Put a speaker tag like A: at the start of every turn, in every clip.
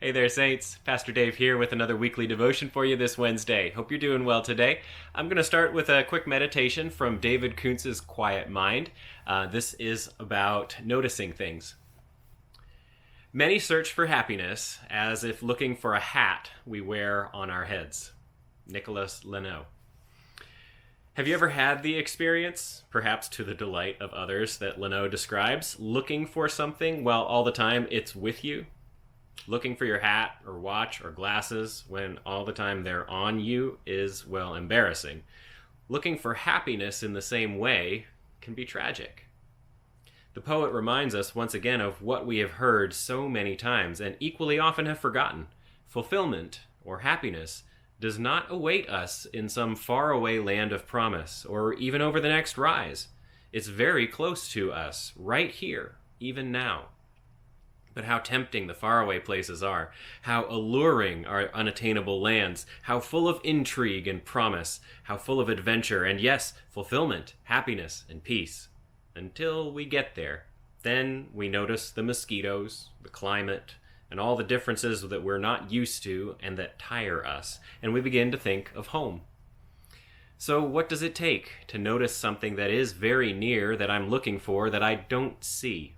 A: Hey there, Saints. Pastor Dave here with another weekly devotion for you this Wednesday. Hope you're doing well today. I'm going to start with a quick meditation from David Kuntz's Quiet Mind. This is about noticing things. Many search for happiness as if looking for a hat we wear on our heads. Nicholas Leno. Have you ever had the experience, perhaps to the delight of others, that Leno describes, looking for something while all the time it's with you? Looking for your hat or watch or glasses when all the time they're on you is, well, embarrassing. Looking for happiness in the same way can be tragic. The poet reminds us once again of what we have heard so many times and equally often have forgotten. Fulfillment, or happiness, does not await us in some faraway land of promise or even over the next rise. It's very close to us, right here, even now. But how tempting the faraway places are, how alluring are unattainable lands, how full of intrigue and promise, how full of adventure and, yes, fulfillment, happiness, and peace. Until we get there, then we notice the mosquitoes, the climate, and all the differences that we're not used to and that tire us, and we begin to think of home. So what does it take to notice something that is very near that I'm looking for that I don't see?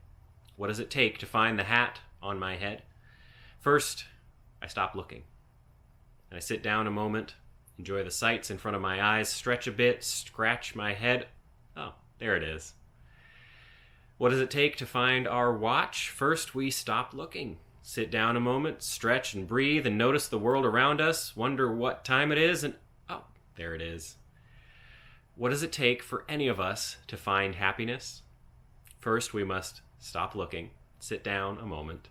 A: What does it take to find the hat on my head? First, I stop looking. And I sit down a moment, enjoy the sights in front of my eyes, stretch a bit, scratch my head. Oh, there it is. What does it take to find our watch? First, we stop looking. Sit down a moment, stretch and breathe, and notice the world around us, wonder what time it is, and oh, there it is. What does it take for any of us to find happiness? First, we must stop looking, sit down a moment.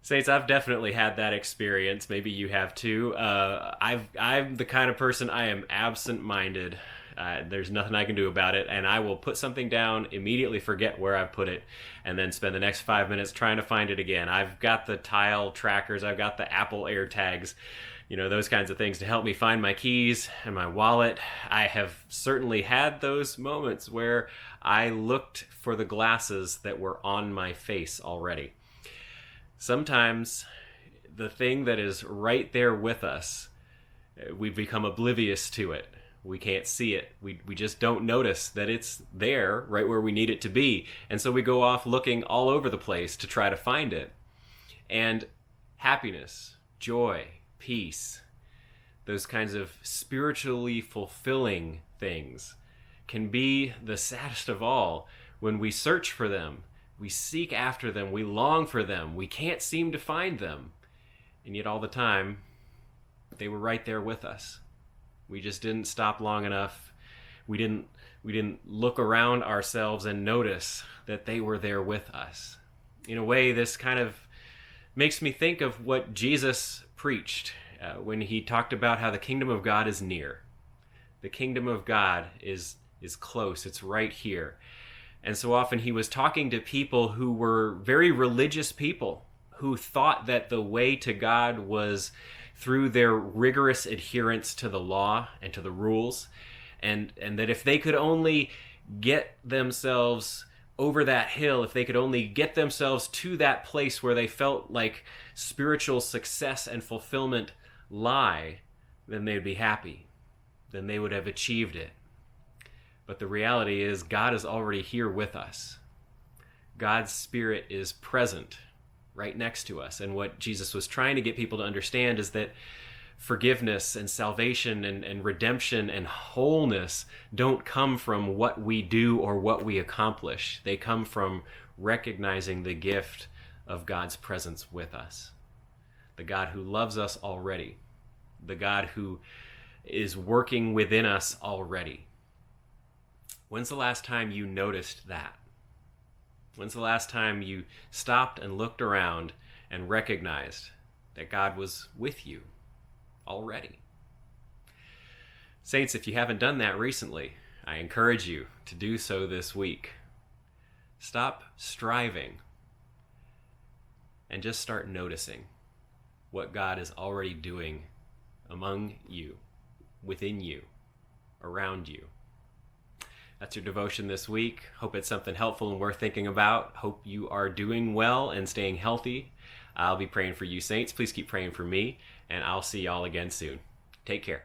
A: Saints, I've definitely had that experience. Maybe you have too. I'm the kind of person, I am absent-minded. There's nothing I can do about it, and I will put something down, immediately forget where I've put it, and then spend the next 5 minutes trying to find it again. I've got the tile trackers, I've got the Apple AirTags, those kinds of things to help me find my keys and my wallet. I have certainly had those moments where I looked for the glasses that were on my face already. Sometimes the thing that is right there with us, we've become oblivious to it. We can't see it. We just don't notice that it's there right where we need it to be. And so we go off looking all over the place to try to find it. And happiness, joy, peace, those kinds of spiritually fulfilling things can be the saddest of all when we search for them, we seek after them, we long for them, we can't seem to find them. And yet all the time, they were right there with us. We just didn't stop long enough. We didn't look around ourselves and notice that they were there with us. In a way, this kind of makes me think of what Jesus preached when he talked about how the kingdom of God is near. The kingdom of God is close. It's right here. And so often he was talking to people who were very religious people who thought that the way to God was through their rigorous adherence to the law and to the rules, and that if they could only get themselves over that hill, if they could only get themselves to that place where they felt like spiritual success and fulfillment lie, then they'd be happy. Then they would have achieved it. But the reality is God is already here with us. God's Spirit is present right next to us. And what Jesus was trying to get people to understand is that forgiveness and salvation and redemption and wholeness don't come from what we do or what we accomplish. They come from recognizing the gift of God's presence with us. The God who loves us already. The God who is working within us already. When's the last time you noticed that? When's the last time you stopped and looked around and recognized that God was with you already? Saints, if you haven't done that recently, I encourage you to do so this week. Stop striving and just start noticing what God is already doing among you, within you, around you. That's your devotion this week. Hope it's something helpful and worth thinking about. Hope you are doing well and staying healthy. I'll be praying for you, saints. Please keep praying for me, and I'll see y'all again soon. Take care.